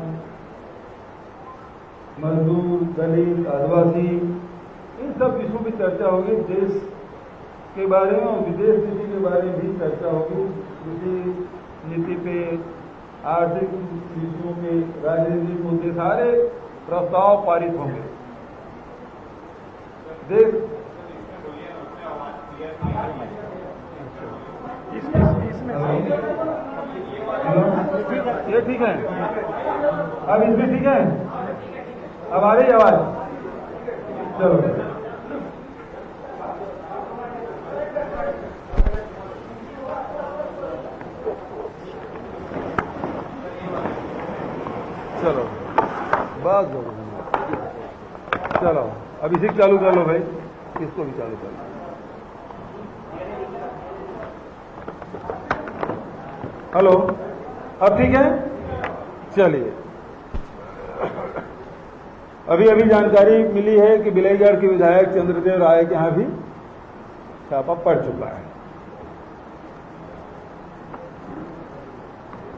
मजदूर, दलित, आदिवासी, इन सब विषयों पर चर्चा होगी। देश के बारे में और विदेश नीति के बारे में भी चर्चा होगी। कृषि नीति पे, आर्थिक विषयों पे, राजनीतिक मुद्दे, सारे प्रस्ताव पारित होंगे। देश ये ठीक है, अब इसमें ठीक है, अब आ रही आवाज। चलो चलो बस चलो अब इसी चालू कर लो भाई, इसको भी चालू कर लो। हेलो, अब ठीक है। चलिए, अभी जानकारी मिली है कि बिलाईगढ़ के विधायक चंद्रदेव राय के यहां भी छापा पड़ चुका है।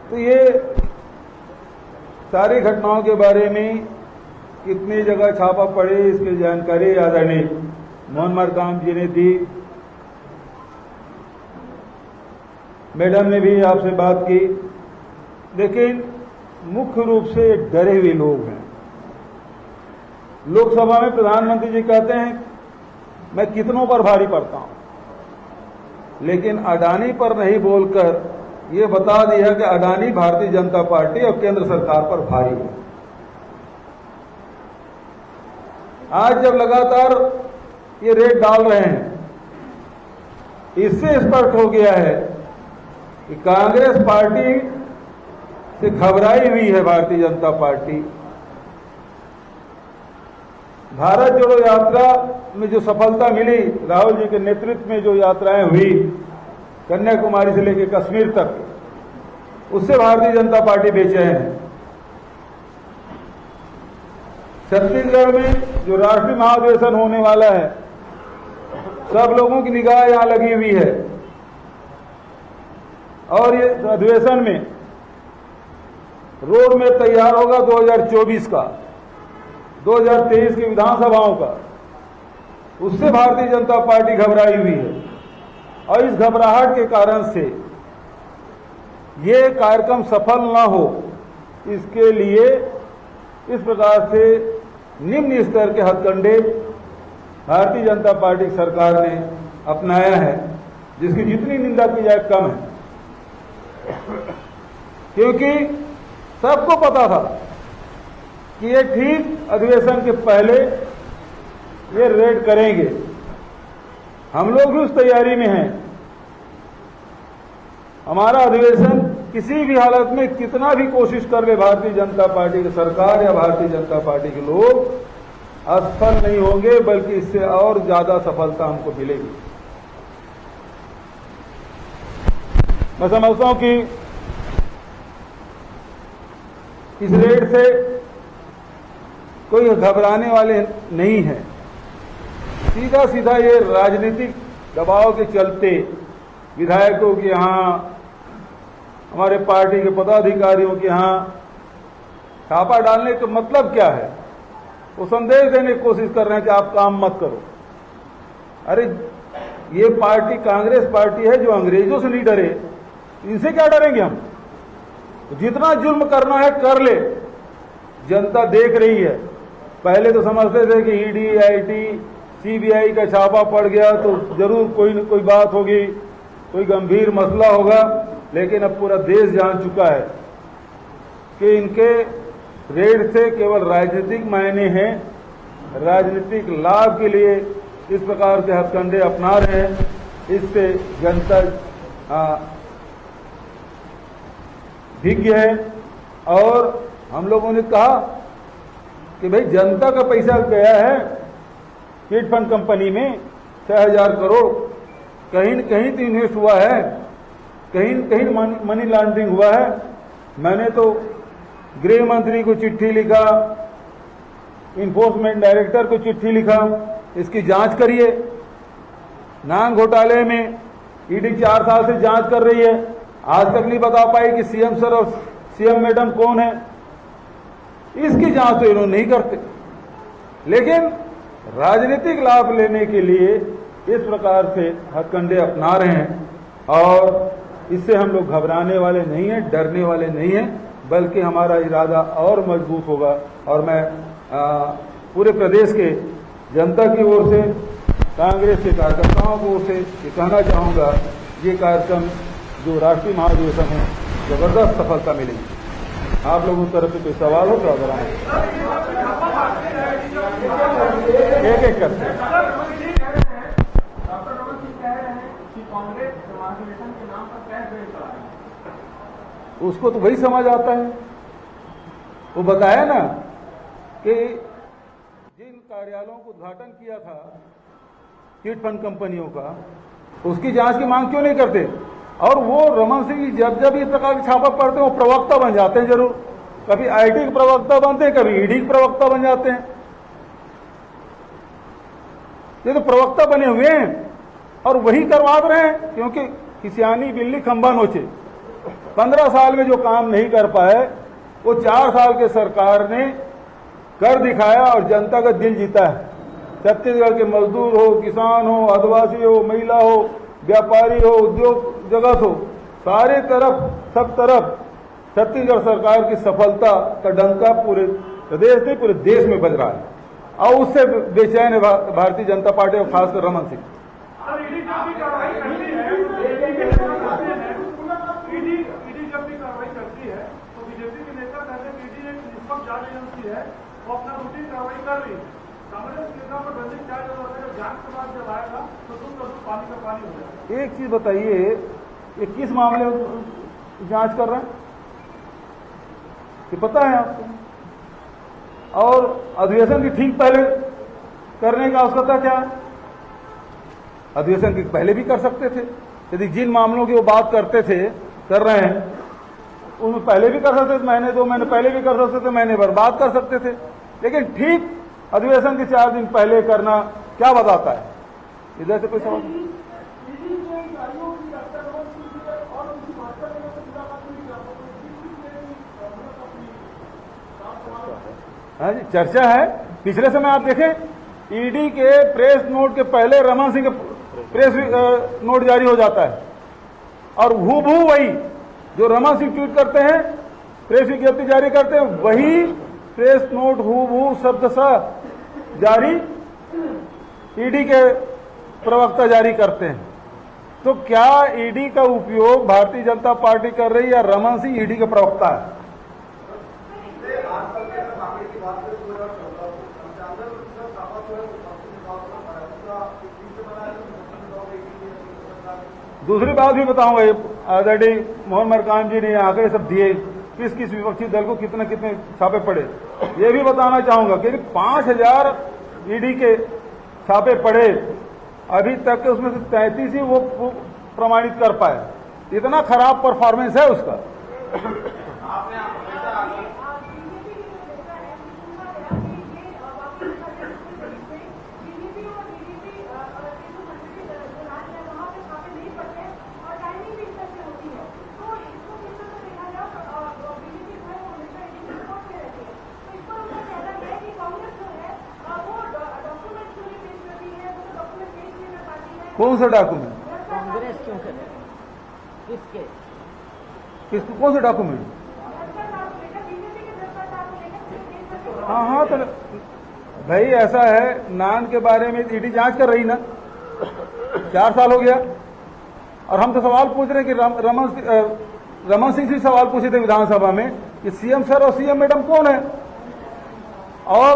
तो ये सारी घटनाओं के बारे में कितनी जगह छापा पड़े इसकी जानकारी आदरणीय मोहन मरकाम जी ने दी। मैडम ने भी आपसे बात की, लेकिन मुख्य रूप से डरे हुए लोग हैं। लोकसभा में प्रधानमंत्री जी कहते हैं मैं कितनों पर भारी पड़ता हूं, लेकिन अडानी पर नहीं बोलकर ये बता दिया कि अडानी भारतीय जनता पार्टी और केंद्र सरकार पर भारी है। आज जब लगातार ये रेट डाल रहे हैं, इससे स्पष्ट हो गया है कि कांग्रेस पार्टी से घबराई हुई है भारतीय जनता पार्टी। भारत जोड़ो यात्रा में जो सफलता मिली, राहुल जी के नेतृत्व में जो यात्राएं हुई कन्याकुमारी से लेकर कश्मीर तक, उससे भारतीय जनता पार्टी बेचैन है। छत्तीसगढ़ में जो राष्ट्रीय महाधिवेशन होने वाला है, सब लोगों की निगाह यहां लगी हुई है और ये अधिवेशन में रोड में तैयार होगा 2024 का, 2023 की विधानसभाओं का। उससे भारतीय जनता पार्टी घबराई हुई है और इस घबराहट के कारण से ये कार्यक्रम सफल न हो, इसके लिए इस प्रकार से निम्न स्तर के हथकंडे
भारतीय जनता पार्टी सरकार ने अपनाया है, जिसकी जितनी निंदा की जाए कम है। क्योंकि सबको पता था कि ये ठीक अधिवेशन के पहले ये रेड करेंगे। हम लोग भी उस तैयारी में हैं। हमारा अधिवेशन किसी भी हालत में कितना भी कोशिश कर ले भारतीय जनता पार्टी की सरकार या भारतीय जनता पार्टी के लोग, असफल नहीं होंगे, बल्कि इससे और ज्यादा सफलता हमको मिलेगी। मैं समझता हूं कि इस रेड से कोई घबराने वाले नहीं है। सीधा सीधा ये राजनीतिक दबाव के चलते विधायकों के यहाँ, हमारे पार्टी के पदाधिकारियों के यहाँ छापा डालने का मतलब क्या है? वो संदेश देने की कोशिश कर रहे हैं कि आप काम मत करो। अरे ये पार्टी कांग्रेस पार्टी है जो अंग्रेजों से नहीं डरे, इनसे क्या डरेंगे हम? जितना जुल्म करना है कर ले, जनता देख रही है। पहले तो समझते थे कि ईडी, आईटी, सीबीआई का छापा पड़ गया तो जरूर कोई न कोई बात होगी, कोई गंभीर मसला होगा, लेकिन अब पूरा देश जान चुका है कि इनके रेड से केवल राजनीतिक मायने हैं। राजनीतिक लाभ के लिए इस प्रकार के हथकंडे अपना रहे हैं। इससे जनता विज्ञ है। और हम लोगों ने कहा कि भाई जनता का पैसा गया है चिट फंड कंपनी में 6000 करोड़, कहीं न कहीं तो इन्वेस्ट हुआ है, कहीं न कहीं मनी लॉन्ड्रिंग हुआ है। मैंने तो गृह मंत्री को चिट्ठी लिखा, इन्फोर्समेंट डायरेक्टर को चिट्ठी लिखा, इसकी जांच करिए। नांग घोटाले में ईडी 4 साल से जांच कर रही है, आज तक नहीं बता पाई कि सीएम सर और सीएम मैडम कौन है। इसकी जांच तो इन्होंने नहीं करते, लेकिन राजनीतिक लाभ लेने के लिए इस प्रकार से हथकंडे अपना रहे हैं। और इससे हम लोग घबराने वाले नहीं हैं, डरने वाले नहीं हैं, बल्कि हमारा इरादा और मजबूत होगा। और मैं पूरे प्रदेश के जनता की ओर से, कांग्रेस के कार्यकर्ताओं की ओर से ये कहना चाहूँगा, ये कार्यक्रम जो राष्ट्रीय महाधिवेशन है, जबरदस्त सफलता मिलेगी। आप लोगों की तरफ से कोई सवाल हो तो अगर एक एक करते हैं। उसको तो वही समझ आता है। वो बताया ना कि जिन कार्यालयों को उद्घाटन किया था चिट फंड कंपनियों का, उसकी जांच की मांग क्यों नहीं करते? और वो रमन सिंह जब जब इस प्रकार के छापा पड़ते हैं वो प्रवक्ता बन जाते हैं। जरूर कभी आईटी के प्रवक्ता बनते हैं, कभी ईडी के प्रवक्ता बन जाते हैं। ये तो प्रवक्ता बने हुए हैं और वही करवा रहे हैं, क्योंकि किसियानी बिल्ली खंबा नोचे। 15 साल में जो काम नहीं कर पाए वो 4 साल के सरकार ने कर दिखाया और जनता का दिल जीता है। छत्तीसगढ़ के मजदूर हो, किसान हो, आदिवासी हो, महिला हो, व्यापारी हो, उद्योग जगत हो, सारे तरफ सब तरफ छत्तीसगढ़ सरकार की सफलता का डंका पूरे प्रदेश में, पूरे देश में बज रहा है। और उससे बेचैन है भारतीय जनता पार्टी और खासकर रमन सिंह।
वो अपना रूटीन कार्रवाई कर रही है। कांग्रेस नेता पर बंदी क्या जरूरत है? जांच के बाद जब आएगा तो तुम पानी का पानी हो जाएगा।
एक चीज बताइए, ये किस मामले में जांच कर रहे हैं कि पता है आपको? और अधिवेशन की ठीक पहले करने का आवश्यकता क्या है? अधिवेशन के पहले भी कर सकते थे। यदि जिन मामलों की वो बात करते थे, कर रहे हैं, उनमें पहले भी कर सकते थे, महीने 2 महीने पहले भी कर सकते थे, महीने भर बाद कर सकते थे। लेकिन ठीक अधिवेशन के 4 दिन पहले करना क्या बताता है? इधर से कोई सवाल हाँ जी, चर्चा है। पिछले समय आप देखें, ईडी के प्रेस नोट के पहले रमन सिंह का प्रेस नोट जारी हो जाता है और हूबहू वही जो रमन सिंह ट्वीट करते हैं, प्रेस विज्ञप्ति जारी करते हैं, वही प्रेस नोट हूबहू शब्द सा जारी ईडी के प्रवक्ता जारी करते हैं। तो क्या ईडी का उपयोग भारतीय जनता पार्टी कर रही है या रमन सिंह ईडी के प्रवक्ता है? दूसरी बात भी बताऊंगा, आदरणीय मोहन मरकाम जी ने आंकड़े सब दिए, किस किस विपक्षी दल को कितने कितने छापे पड़े। ये भी बताना चाहूंगा कि 5000 ईडी के छापे पड़े, अभी तक उसमें से 33 ही वो प्रमाणित कर पाए। इतना खराब परफॉर्मेंस है उसका। कौन सा डॉक्यूमेंट?
कांग्रेस क्यों करे? किसके?
किसको? कौन सा डॉक्यूमेंट? हाँ, तो भाई ऐसा है, नान के बारे में ईडी जांच कर रही ना, 4 साल हो गया, और हम तो सवाल पूछ रहे हैं कि रमन सिंह से सवाल पूछे थे विधानसभा में कि सीएम सर और सीएम मैडम कौन है, और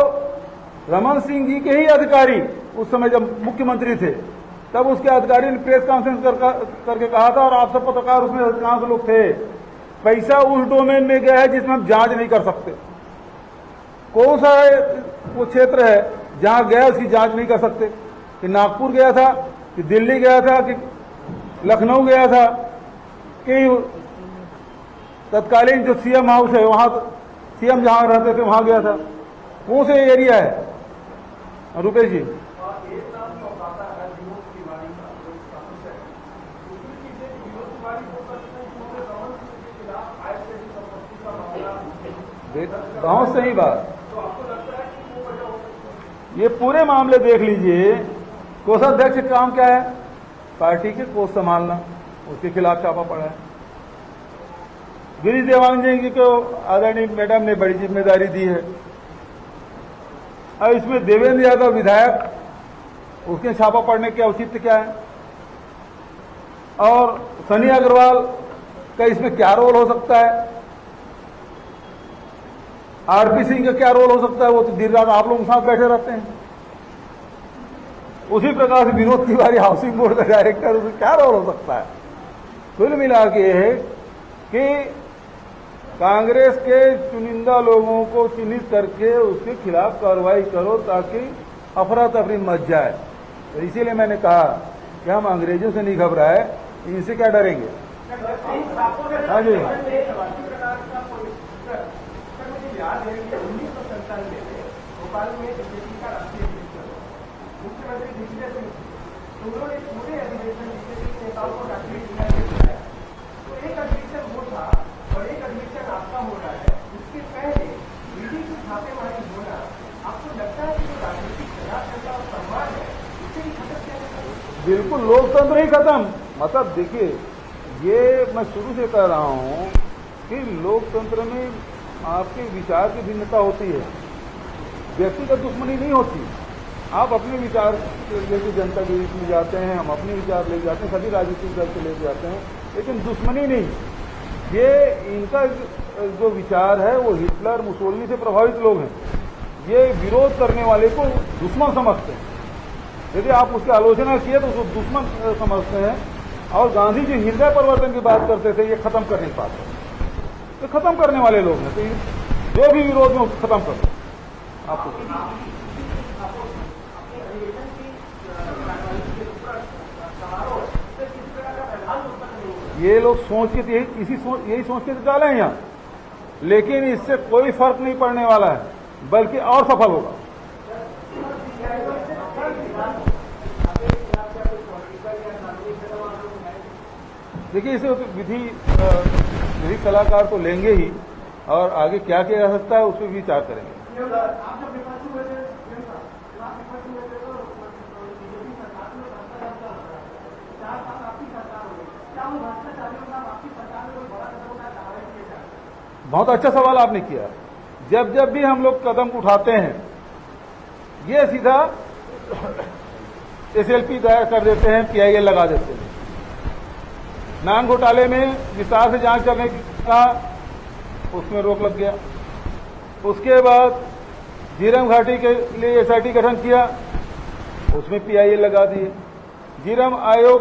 रमन सिंह जी के ही अधिकारी उस समय जब मुख्यमंत्री थे तब उसके अधिकारी ने प्रेस कॉन्फ्रेंस करके कहा था, और आप सब पत्रकार उसमें अधिकांश लोग थे, पैसा उस डोमेन में गया है जिसमें हम जांच नहीं कर सकते। कौन सा वो क्षेत्र है जहां गया उसकी जांच नहीं कर सकते? कि नागपुर गया था, कि दिल्ली गया था, कि लखनऊ गया था, कि तत्कालीन जो सीएम हाउस है वहां सीएम जहां रहते थे वहां गया था? कौन से एरिया है रुपेश जी? बहुत सही बात। ये पूरे मामले देख लीजिए, कोषाध्यक्ष का काम क्या है? पार्टी के कोष संभालना, उसके खिलाफ छापा पड़ा है। गिरीश देवानंद जी को आदरणीय मैडम ने बड़ी जिम्मेदारी दी है, और इसमें देवेंद्र यादव विधायक, उसके छापा पड़ने के औचित्य क्या है? और सनी अग्रवाल का इसमें क्या रोल हो सकता है? आरपी सिंह का क्या रोल हो सकता है? वो तो दिन रात आप लोगों के साथ बैठे रहते हैं। उसी प्रकार से विनोद तिवारी हाउसिंग बोर्ड का डायरेक्टर, उसका क्या रोल हो सकता है? कुल मिला के ये है कि कांग्रेस के चुनिंदा लोगों को चिन्हित करके उसके खिलाफ कार्रवाई करो ताकि अफरा तफरी मच जाए। तो इसीलिए मैंने कहा कि हम अंग्रेजों से नहीं घबराए, इनसे क्या डरेंगे। हाँ जी, याद है कि 1997 में भोपाल में बीजेपी का राष्ट्रीय मुख्यमंत्री दिग्विजय सिंह, तो उन्होंने पूरे अधिवेशन बीजेपी के नेताओं को राष्ट्रीय बुलाया। तो एक अधिवेशन वो था और एक अधिवेशन आपका हो रहा है, उसके पहले ईडी की छापेमारी होना, आपको लगता है कि जो राजनीतिक प्रजातंत्र और सम्मान है उसे ही खत्म किया जाएगा? बिल्कुल, लोकतंत्र ही खत्म। मतलब देखिए, ये मैं शुरू से कह रहा हूँ कि लोकतंत्र में आपके विचार की भिन्नता होती है, व्यक्तिगत दुश्मनी नहीं होती। आप अपने विचार लेके जनता के बीच में जाते हैं, हम अपने विचार लेके जाते हैं, सभी राजनीतिक दल से लेके जाते हैं, लेकिन दुश्मनी नहीं। ये इनका जो विचार है वो हिटलर मुसोलिनी से प्रभावित लोग हैं, ये विरोध करने वाले को दुश्मन समझते हैं। यदि आप उसकी आलोचना किए तो उसको दुश्मन समझते हैं। और गांधी जी हृदय परिवर्तन की बात करते थे, ये खत्म कर नहीं पाते, तो खत्म करने वाले लोग हैं। तो जो भी विरोध में उसको खत्म कर दो। आपको ये लोग सोच के यही सोच के डाले हैं यहाँ, लेकिन इससे कोई फर्क नहीं पड़ने वाला है, बल्कि और सफल होगा। देखिए, इसे विधि सलाहकार तो लेंगे ही, और आगे क्या किया जा सकता है उस पर विचार करेंगे। बहुत अच्छा सवाल आपने किया। जब जब भी हम लोग कदम उठाते हैं, ये सीधा SLP दायर कर देते हैं, PIL लगा देते हैं। नान घोटाले में विस्तार से जांच करने का उसमें रोक लग गया। उसके बाद झीरम घाटी के लिए SIT गठन किया, उसमें PIL लगा दिए। झीरम आयोग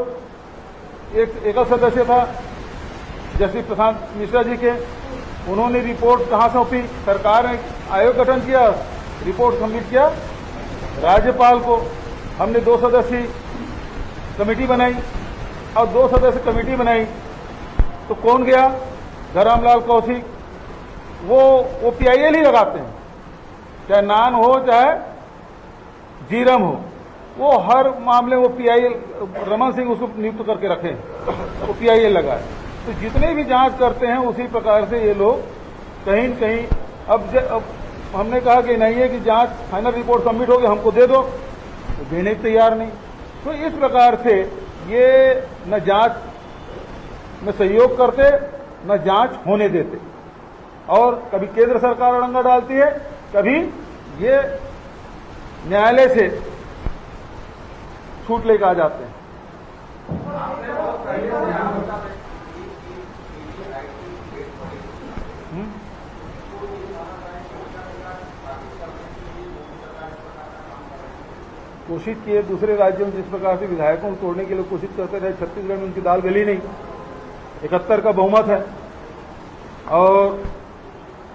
एक एकल सदस्य था जस्टिस प्रशांत मिश्रा जी के, उन्होंने रिपोर्ट कहाँ सौंपी? सरकार ने आयोग गठन किया, रिपोर्ट सबमिट किया राज्यपाल को। हमने 2 सदस्यीय कमेटी बनाई और 2 सदस्य कमेटी बनाई तो कौन गया? धरमलाल कौशिक। वो PIL ही लगाते हैं, चाहे नान हो चाहे झीरम हो, वो हर मामले वो PIL, रमन सिंह उसको नियुक्त करके रखे, वो PIL लगाए। तो जितने भी जांच करते हैं उसी प्रकार से ये लोग कहीं न कहीं अब हमने कहा कि नहीं है कि जांच फाइनल रिपोर्ट सबमिट होगी, हमको दे दो, तो देने को तैयार नहीं। तो इस प्रकार से ये न जांच में सहयोग करते न जांच होने देते, और कभी केंद्र सरकार अड़ंगा डालती है, कभी ये न्यायालय से छूट लेकर आ जाते हैं। कोशिश किए दूसरे राज्यों में जिस प्रकार से विधायकों को तोड़ने के लिए कोशिश करते रहे, छत्तीसगढ़ में उनकी दाल गली नहीं। 71 का बहुमत है और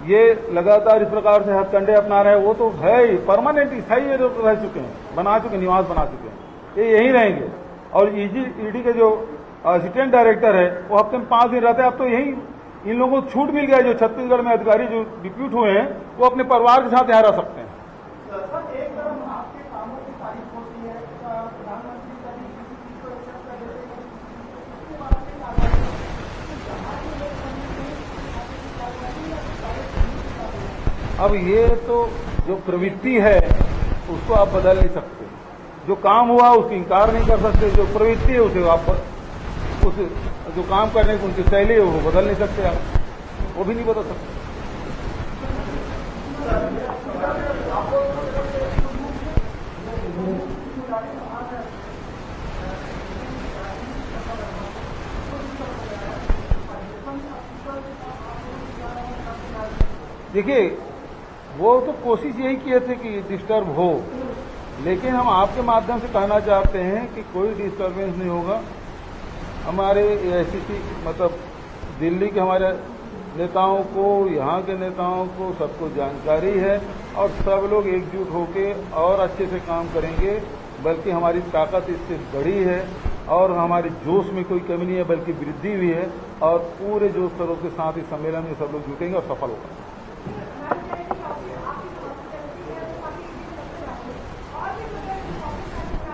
ये लगातार इस प्रकार से हथकंडे अपना रहे हैं। वो तो है ही, परमानेंट स्थायी रह चुके हैं, बना चुके, निवास बना चुके हैं, ये यहीं रहेंगे। और ईडी के जो असिस्टेंट डायरेक्टर है वो हफ्ते में 5 दिन रहते हैं। अब तो यही इन लोगों को छूट मिल गया, जो छत्तीसगढ़ में अधिकारी जो डिप्यूट हुए हैं वो अपने परिवार के साथ यहाँ रह सकते हैं। अब ये तो जो प्रवृत्ति है उसको आप बदल नहीं सकते, जो काम हुआ उसकी इंकार नहीं कर सकते, जो प्रवृत्ति है उसे आप उस जो काम करने की उनकी शैली है वो बदल नहीं सकते, आप वो भी नहीं बदल सकते। देखिए, वो तो कोशिश यही किए थे कि डिस्टर्ब हो, लेकिन हम आपके माध्यम से कहना चाहते हैं कि कोई डिस्टर्बेंस नहीं होगा। हमारे AICC मतलब दिल्ली के हमारे नेताओं को, यहाँ के नेताओं को सबको जानकारी है और सब लोग एकजुट होकर और अच्छे से काम करेंगे, बल्कि हमारी ताकत इससे बढ़ी है और हमारे जोश में कोई कमी नहीं है बल्कि वृद्धि हुई है, और पूरे जोश शरों के साथ इस सम्मेलन में सब लोग जुटेंगे और सफल होगा।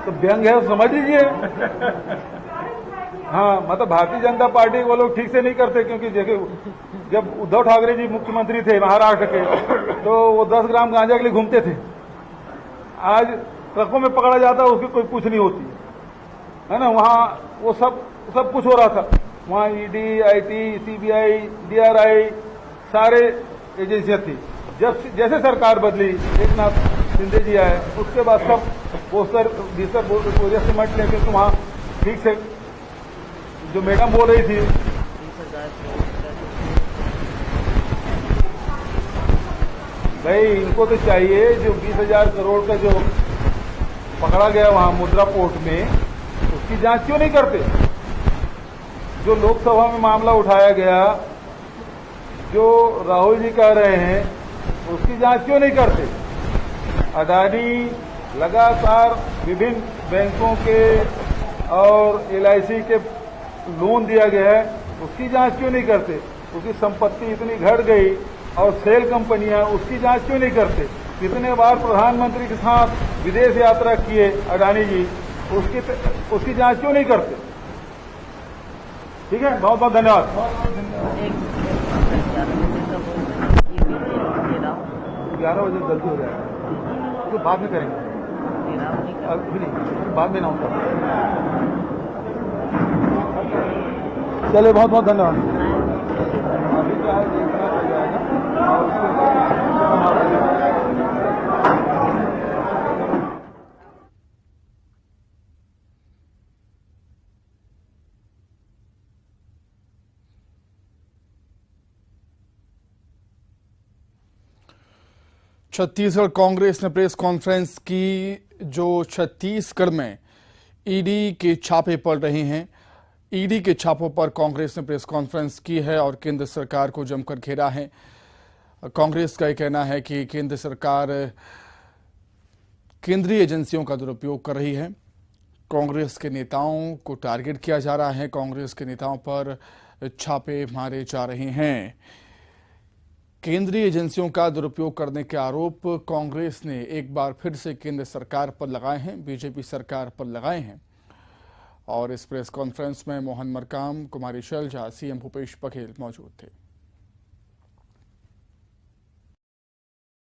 तो व्यंग है समझ लीजिए। हाँ, मतलब भारतीय जनता पार्टी वो लोग ठीक से नहीं करते, क्योंकि देखिए जब उद्धव ठाकरे जी मुख्यमंत्री थे महाराष्ट्र के, तो वो 10 ग्राम गांजा के लिए घूमते थे। आज ट्रकों में पकड़ा जाता है, उसकी कोई पूछ नहीं होती है ना। वहाँ वो सब कुछ हो रहा था, वहाँ ED, IT, CBI, DRI सारे एजेंसियां थी। जब जैसे सरकार बदली, एक नाथ शिंदे जी आए, उसके बाद सब पोस्टर वजह से मट लेके तो वहाँ ठीक से जो मैडम बोल रही थी, भाई इनको तो चाहिए जो 20,000 करोड़ का जो पकड़ा गया वहाँ मुद्रा पोर्ट में, उसकी जांच क्यों नहीं करते? जो लोकसभा में मामला उठाया गया, जो राहुल जी कह रहे हैं, उसकी जांच क्यों नहीं करते? अडानी लगातार विभिन्न बैंकों के और LIC के लोन दिया गया है, उसकी जांच क्यों नहीं करते? उसकी संपत्ति इतनी घट गई और सेल कंपनियां, उसकी जांच क्यों नहीं करते? कितने बार प्रधानमंत्री के साथ विदेश यात्रा किए अडानी जी, उसकी जांच क्यों नहीं करते? ठीक है, बहुत बहुत धन्यवाद। 11 बजे जल्दी हो जाएगा, तो बाद में करेंगे, अभी नहीं, बाद में ना होता। चलिए, बहुत बहुत धन्यवाद। अभी क्या है देखना पड़ जाएगा और उसके बाद
छत्तीसगढ़ कांग्रेस ने प्रेस कॉन्फ्रेंस की, जो छत्तीसगढ़ में ईडी के छापे पड़ रहे हैं। ईडी के छापों पर कांग्रेस ने प्रेस कॉन्फ्रेंस की है और केंद्र सरकार को जमकर घेरा है। कांग्रेस का यह कहना है कि केंद्र सरकार केंद्रीय एजेंसियों का दुरुपयोग कर रही है। कांग्रेस के नेताओं को टारगेट किया जा रहा है, कांग्रेस के नेताओं पर छापे मारे जा रहे हैं। केंद्रीय एजेंसियों का दुरुपयोग करने के आरोप कांग्रेस ने एक बार फिर से केंद्र सरकार पर लगाए हैं, बीजेपी सरकार पर लगाए हैं। और इस प्रेस कॉन्फ्रेंस में मोहन मरकाम, कुमारी शैलजा, सीएम भूपेश बघेल मौजूद थे।